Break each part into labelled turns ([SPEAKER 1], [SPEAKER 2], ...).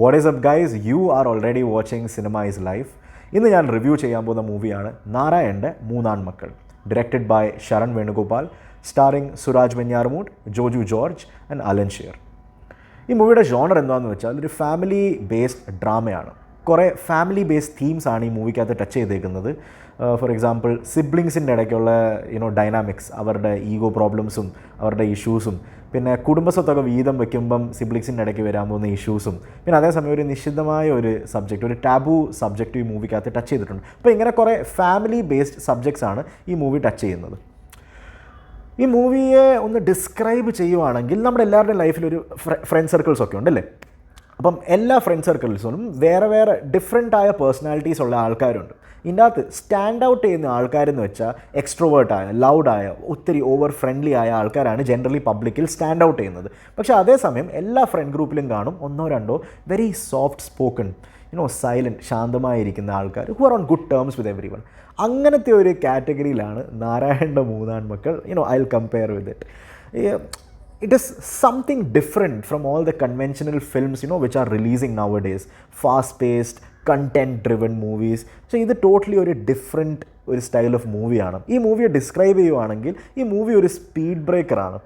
[SPEAKER 1] What is up guys? You are already watching Cinema is Life. ഇന്ന് ഞാൻ review ചെയ്യാൻ പോകുന്ന മൂവിയാണ് നാരായണൻ്റെ മൂന്നാൺമക്കൾ, directed by Sharan Venugopal, starring Suraj Venjaramoodu, Joju George and Alencier. ഈ മൂവിയുടെ ജോണർ എന്താണെന്ന് വെച്ചാൽ ഒരു ഫാമിലി ബേസ്ഡ് ഡ്രാമയാണ്. കുറേ ഫാമിലി ബേസ്ഡ് തീംസാണ് ഈ മൂവിക്കകത്ത് ടച്ച് ചെയ്തേക്കുന്നത്. ഫോർ എക്സാമ്പിൾ സിബ്ലിങ്സിൻ്റെ ഇടയ്ക്കുള്ള ഡൈനാമിക്സ്, അവരുടെ ഈഗോ പ്രോബ്ലംസും അവരുടെ ഇഷ്യൂസും, പിന്നെ കുടുംബസ്വത്തൊക്കെ വീതം വയ്ക്കുമ്പം സിബ്ലിങ്സിൻ്റെ ഇടയ്ക്ക് വരാൻ പോകുന്ന ഇഷ്യൂസും, പിന്നെ അതേസമയം ഒരു നിശ്ചിതമായ ഒരു സബ്ജക്റ്റ്, ഒരു ടാബു സബ്ജക്റ്റ് ഈ മൂവിക്കകത്ത് ടച്ച് ചെയ്തിട്ടുണ്ട്. അപ്പോൾ ഇങ്ങനെ കുറേ ഫാമിലി ബേസ്ഡ് സബ്ജക്ട്സ് ആണ് ഈ മൂവി ടച്ച് ചെയ്യുന്നത്. ഈ മൂവിയെ ഒന്ന് ഡിസ്ക്രൈബ് ചെയ്യുവാണെങ്കിൽ നമ്മുടെ എല്ലാവരുടെയും ലൈഫിലൊരു ഫ്രണ്ട് സർക്കിൾസൊക്കെ ഉണ്ടല്ലേ. അപ്പം എല്ലാ ഫ്രണ്ട് സർക്കിൾസിനും വേറെ വേറെ ഡിഫറെൻ്റ് ആയ പേഴ്സണാലിറ്റീസ് ഉള്ള ആൾക്കാരുണ്ട്. ഇതിൻ്റെ അകത്ത് സ്റ്റാൻഡ് ഔട്ട് ചെയ്യുന്ന ആൾക്കാരെന്ന് വെച്ചാൽ എക്സ്ട്രോവേർട്ടായ, ലൗഡായ, ഒത്തിരി ഓവർ ഫ്രണ്ട്ലി ആയ ആൾക്കാരാണ് ജനറലി പബ്ലിക്കിൽ സ്റ്റാൻഡ് ഔട്ട് ചെയ്യുന്നത്. പക്ഷേ അതേസമയം എല്ലാ ഫ്രണ്ട് ഗ്രൂപ്പിലും കാണും ഒന്നോ രണ്ടോ വെരി സോഫ്റ്റ് സ്പോക്കൺ, സൈലൻറ്റ്, ശാന്തമായിരിക്കുന്ന ആൾക്കാർ who are on good terms with everyone. അങ്ങനത്തെ ഒരു കാറ്റഗറിയിലാണ് നാരായണൻ്റെ മൂന്നാൺമക്കൾ. I will compare with it. It is something different from all the conventional films which are releasing nowadays, fast paced, content driven movies. So ഇത് totally ഒരു different ഒരു style of മൂവിയാണ്. ഈ മൂവിയെ ഡിസ്ക്രൈബ് ചെയ്യുവാണെങ്കിൽ ഈ മൂവി ഒരു സ്പീഡ് ബ്രേക്കറാണ്.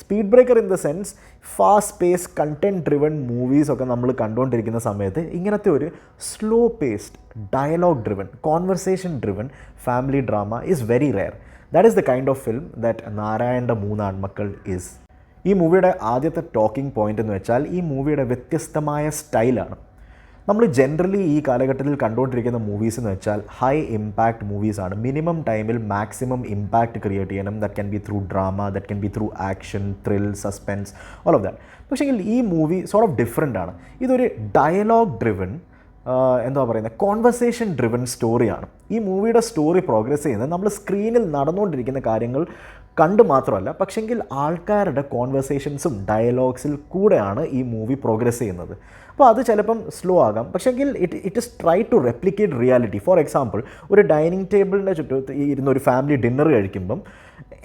[SPEAKER 1] Speed breaker in the sense fast pace content driven മൂവീസൊക്കെ നമ്മൾ കണ്ടുകൊണ്ടിരിക്കുന്ന സമയത്ത് ഇങ്ങനത്തെ ഒരു slow paced, dialogue driven, conversation driven family drama is very rare. That is the kind of film that നാരായണൻ്റെ മൂന്നാൺമക്കൾ ഈസ്. ഈ മൂവിയുടെ ആദ്യത്തെ ടോക്കിംഗ് പോയിൻ്റ് എന്ന് വെച്ചാൽ ഈ മൂവിയുടെ വ്യത്യസ്തമായ സ്റ്റൈലാണ്. നമ്മൾ ജനറലി ഈ കാലഘട്ടത്തിൽ കണ്ടുകൊണ്ടിരിക്കുന്ന മൂവീസ് എന്ന് വെച്ചാൽ ഹൈ ഇമ്പാക്റ്റ് മൂവീസാണ്. മിനിമം ടൈമിൽ മാക്സിമം ഇമ്പാക്റ്റ് ക്രിയേറ്റ് ചെയ്യണം. That can be through drama, that can be through action, thrill, suspense, all of that. പക്ഷേങ്കിൽ ഈ മൂവി സോർട്ട് ഓഫ് ഡിഫറെൻ്റ് ആണ്. ഇതൊരു ഡയലോഗ് ഡ്രിവൺ, എന്താ പറയുന്നത്, കോൺവെർസേഷൻ ഡ്രിവൺ സ്റ്റോറിയാണ്. ഈ മൂവിയുടെ സ്റ്റോറി പ്രോഗ്രസ് ചെയ്യുന്നത് നമ്മൾ സ്ക്രീനിൽ നടന്നുകൊണ്ടിരിക്കുന്ന കാര്യങ്ങൾ കണ്ട് മാത്രമല്ല, പക്ഷെങ്കിൽ ആൾക്കാരുടെ കോൺവെർസേഷൻസും ഡയലോഗ്സിൽ കൂടെയാണ് ഈ മൂവി പ്രോഗ്രസ് ചെയ്യുന്നത്. അപ്പോൾ അത് ചിലപ്പം സ്ലോ ആകാം, പക്ഷെങ്കിൽ it is try to replicate reality. For example, ഒരു ഡൈനിങ് ടേബിളിൻ്റെ ചുറ്റും ഇരുന്ന ഒരു ഫാമിലി ഡിന്നർ കഴിക്കുമ്പം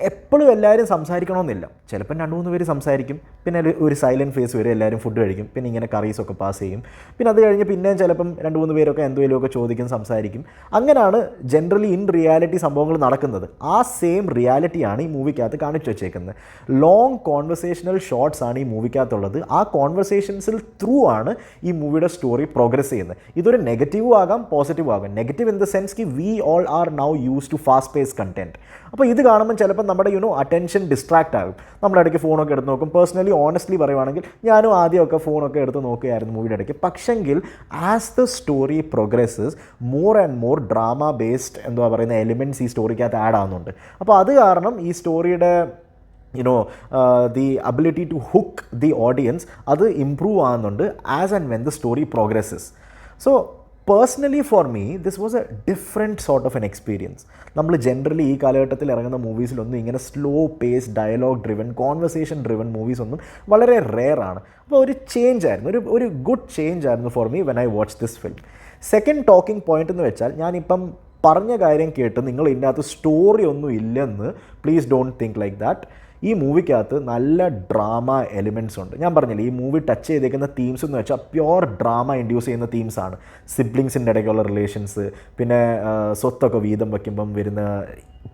[SPEAKER 1] എപ്പോഴും എല്ലാവരും സംസാരിക്കണമെന്നില്ല. ചിലപ്പം 2-3 പേര് സംസാരിക്കും, പിന്നെ ഒരു സൈലൻറ്റ് ഫേസ് വരും, എല്ലാവരും ഫുഡ് കഴിക്കും, പിന്നെ ഇങ്ങനെ കറീസൊക്കെ പാസ് ചെയ്യും, പിന്നെ അത് കഴിഞ്ഞ് പിന്നെയും ചിലപ്പം 2-3 പേരൊക്കെ എന്തെങ്കിലുമൊക്കെ ചോദിക്കും, സംസാരിക്കും. അങ്ങനെയാണ് ജനറലി ഇൻ റിയാലിറ്റി സംഭവങ്ങൾ നടക്കുന്നത്. ആ സെയിം റിയാലിറ്റിയാണ് ഈ മൂവിക്കകത്ത് കാണിച്ചു വെച്ചേക്കുന്നത്. ലോങ് കോൺവെർസേഷണൽ ഷോർട്സ് ആണ് ഈ മൂവിക്കകത്തുള്ളത്. ആ കോൺവെർസേഷൻസിൽ ത്രൂ ആണ് ഈ മൂവിയുടെ സ്റ്റോറി പ്രോഗ്രസ് ചെയ്യുന്നത്. ഇതൊരു നെഗറ്റീവും ആകാം, പോസിറ്റീവും ആകാം. നെഗറ്റീവ് ഇൻ ദ സെൻസ് കി we all are now use to fast pace content. അപ്പോൾ ഇത് കാണുമ്പോൾ ചിലപ്പോൾ നമ്മുടെ അറ്റൻഷൻ ഡിസ്ട്രാക്റ്റ് ആകും. നമ്മളിടയ്ക്ക് ഫോണൊക്കെ എടുത്ത് നോക്കും. പേഴ്സണലി ഓണസ്റ്റ്ലി പറയുവാണെങ്കിൽ ഞാനും ആദ്യമൊക്കെ ഫോണൊക്കെ എടുത്ത് നോക്കുകയായിരുന്നു മൂവിയുടെ ഇടയ്ക്ക്. പക്ഷെങ്കിൽ as the story progresses more and more drama based elements ഈ സ്റ്റോറിക്കകത്ത് ആഡ് ആവുന്നുണ്ട്. അപ്പോൾ അത് കാരണം ഈ സ്റ്റോറിയുടെ the ability to hook the audience അത് ഇംപ്രൂവ് ആകുന്നുണ്ട് as and when the story progresses. So personally for me this was a different sort of an experience. നമ്മൾ ജനറലി ഈ കാലഘട്ടത്തിൽ ഇറങ്ങുന്ന മൂവീസിലൊന്നും ഇങ്ങനെ slow pace, dialogue driven, conversation driven മൂവീസൊന്നും വളരെ റെയർ ആണ്. അപ്പോൾ ഒരു ചേഞ്ച് ആയിരുന്നു, ഒരു ഗുഡ് ചേഞ്ച് ആയിരുന്നു for me when I watch this film. Second talking point എന്ന് വെച്ചാൽ ഞാനിപ്പം പറഞ്ഞ കാര്യം കേട്ട് നിങ്ങൾ ഇതിൻ്റെ അകത്ത് സ്റ്റോറി ഒന്നും ഇല്ലെന്ന് please don't think like that. ഈ മൂവിക്കകത്ത് നല്ല ഡ്രാമ എലിമെൻറ്റ്സ് ഉണ്ട്. ഞാൻ പറഞ്ഞില്ലേ, ഈ മൂവി ടച്ച് ചെയ്തേക്കുന്ന തീംസ് എന്ന് വെച്ചാൽ പ്യോർ ഡ്രാമ ഇൻഡ്യൂസ് ചെയ്യുന്ന തീംസാണ്. സിബ്ലിങ്സിൻ്റെ ഇടയ്ക്കുള്ള റിലേഷൻസ്, പിന്നെ സ്വത്തൊക്കെ വീതം വയ്ക്കുമ്പം വരുന്ന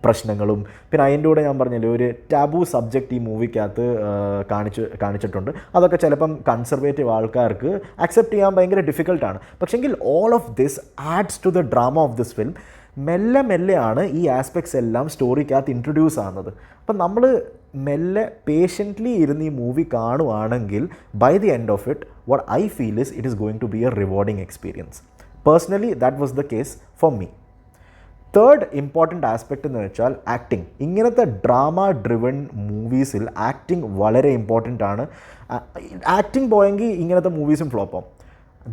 [SPEAKER 1] പ്രശ്നങ്ങളും, പിന്നെ അതിൻ്റെ കൂടെ ഞാൻ പറഞ്ഞില്ലേ ഒരു ടാബു സബ്ജക്റ്റ് ഈ മൂവിക്കകത്ത് കാണിച്ചിട്ടുണ്ട്. അതൊക്കെ ചിലപ്പം കൺസർവേറ്റീവ് ആൾക്കാർക്ക് അക്സെപ്റ്റ് ചെയ്യാൻ ഭയങ്കര ഡിഫിക്കൽട്ടാണ്. പക്ഷെങ്കിൽ all of this adds to the drama of this film. മെല്ലെ മെല്ലെയാണ് ഈ ആസ്പെക്ട്സ് എല്ലാം സ്റ്റോറിക്കകത്ത് ഇൻട്രൊഡ്യൂസ് ആകുന്നത്. അപ്പം നമ്മൾ മെല്ലെ പേഷ്യൻ്റ്ലി ഇരുന്ന് ഈ മൂവി കാണുവാണെങ്കിൽ by the end of it what I feel is it is going to be a rewarding experience. Personally that was the case for me. Third important aspect എന്ന് വെച്ചാൽ ആക്ടിങ്. ഇങ്ങനത്തെ ഡ്രാമ ഡ്രിവൺ മൂവീസിൽ acting വളരെ important ആണ്. Acting പോയെങ്കിൽ ഇങ്ങനത്തെ മൂവീസും ഫ്ലോപ്പാവും.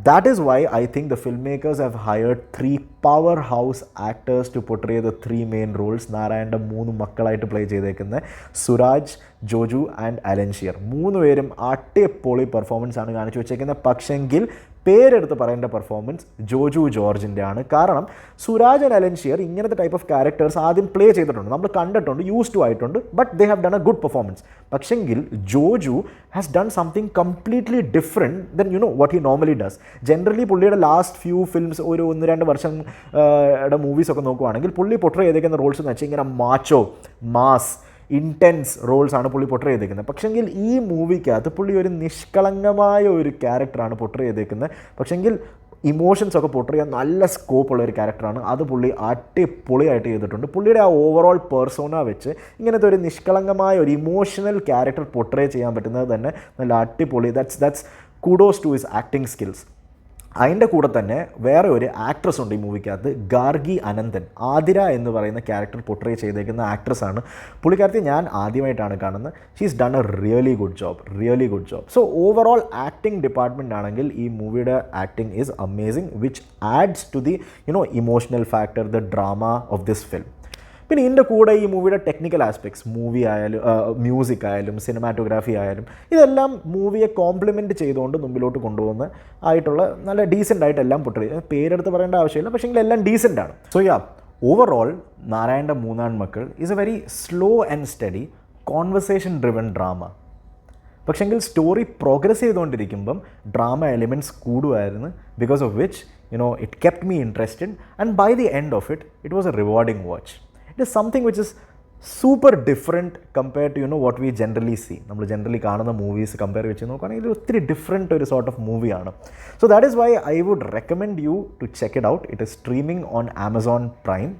[SPEAKER 1] That is why I think the filmmakers have hired 3 powerhouse actors to portray the 3 main roles. നാരായണൻ്റെ 3 മക്കളായിട്ട് play ചെയ്തേക്കുന്ന സുരാജ്, ജോജു ആൻഡ് അലൻ ഷീർ. 3 പേരും അടിപൊളി പെർഫോമൻസ് ആണ് കാണിച്ചു വെച്ചേക്കുന്നത്. പക്ഷെങ്കിൽ പേരെടുത്ത് പറയേണ്ട പെർഫോമൻസ് ജോജു ജോർജിൻ്റെ ആണ്. കാരണം സുരാജ് ആൻഡ് അലൻഷിയർ ഇങ്ങനത്തെ ടൈപ്പ് ഓഫ് ക്യാരക്ടേഴ്സ് ആദ്യം പ്ലേ ചെയ്തിട്ടുണ്ട്, നമ്മൾ കണ്ടിട്ടുണ്ട്, യൂസ് ടു ആയിട്ടുണ്ട്, but they have done a good performance. പക്ഷെങ്കിൽ Joju has done something completely different then what he normally does. Generally പുള്ളിയുടെ ലാസ്റ്റ് ഫ്യൂ ഫിലിംസ് ഒരു 1-2 വർഷം മൂവീസൊക്കെ നോക്കുവാണെങ്കിൽ പുള്ളി പൊട്രേ ചെയ്തേക്കുന്ന റോൾസ് എന്ന് വെച്ചാൽ ഇങ്ങനെ മാച്ചോ, മാസ്, ഇൻറ്റൻസ് റോൾസാണ് പുള്ളി പൊട്രേ ചെയ്തേക്കുന്നത്. പക്ഷെങ്കിൽ ഈ മൂവിക്കകത്ത് പുള്ളി ഒരു നിഷ്കളങ്കമായ ഒരു ക്യാരക്ടറാണ് പൊട്രേ ചെയ്തേക്കുന്നത്. പക്ഷെങ്കിൽ ഇമോഷൻസൊക്കെ പൊട്രേ ചെയ്യാൻ നല്ല സ്കോപ്പുള്ള ഒരു ക്യാരക്ടറാണ്. അത് പുള്ളി അടിപൊളിയായിട്ട് ചെയ്തിട്ടുണ്ട്. പുള്ളിയുടെ ആ ഓവറോൾ പേഴ്സോണ വെച്ച് ഇങ്ങനത്തെ ഒരു നിഷ്കളങ്കമായ ഒരു ഇമോഷണൽ ക്യാരക്ടർ പൊട്രേ ചെയ്യാൻ പറ്റുന്നത് തന്നെ നല്ല അടിപൊളി. That's kudos to his acting skills. അതിൻ്റെ കൂടെ തന്നെ വേറെ ഒരു ആക്ട്രസ് ഉണ്ട് ഈ മൂവിക്കകത്ത്, ഗാർഗി അനന്തൻ. ആതിര എന്ന് പറയുന്ന ക്യാരക്ടർ പൊട്രേ ചെയ്തേക്കുന്ന ആക്ട്രസ്സാണ്. പുള്ളിക്കാരത്തെ ഞാൻ ആദ്യമായിട്ടാണ് കാണുന്നത്. She's done a really good job. So overall acting department ആണെങ്കിൽ ഈ മൂവിയുടെ acting is amazing, which adds to the emotional factor, the drama of this film. പിന്നെ ഇതിൻ്റെ കൂടെ ഈ മൂവിയുടെ ടെക്നിക്കൽ ആസ്പെക്ട്സ്, മൂവി ആയാലും മ്യൂസിക് ആയാലും സിനിമാറ്റോഗ്രാഫി ആയാലും ഇതെല്ലാം മൂവിയെ കോംപ്ലിമെൻറ്റ് ചെയ്തുകൊണ്ട് മുമ്പിലോട്ട് കൊണ്ടുപോകുന്ന ആയിട്ടുള്ള നല്ല ഡീസൻ്റ് ആയിട്ട് എല്ലാം പൊട്ടറി, പേരെടുത്ത് പറയേണ്ട ആവശ്യമില്ല, പക്ഷേ എല്ലാം ഡീസൻ്റ് ആണ്. സോ ഓവറോൾ നാരായണൻ്റെ മൂന്നാൺ മക്കൾ is a very slow and steady conversation driven drama. പക്ഷെങ്കിൽ സ്റ്റോറി പ്രോഗ്രസ് ചെയ്തുകൊണ്ടിരിക്കുമ്പം ഡ്രാമ എലിമെൻറ്റ്സ് കൂടുമായിരുന്നു, because of which it kept me interested, and by the end of it was a rewarding watch. It is something which is super different compared to what we generally see. നമ്മൾ generally കാണുന്ന movies compare വെച്ച് നോക്കുകയാണെങ്കിൽ ഒത്തിരി different ഒരു sort of മൂവിയാണ്. So that is why I would recommend you to check it out. It is streaming on Amazon Prime.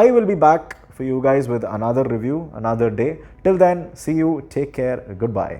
[SPEAKER 1] I will be back for you guys with another review, another day. Till then, see you, take care, goodbye.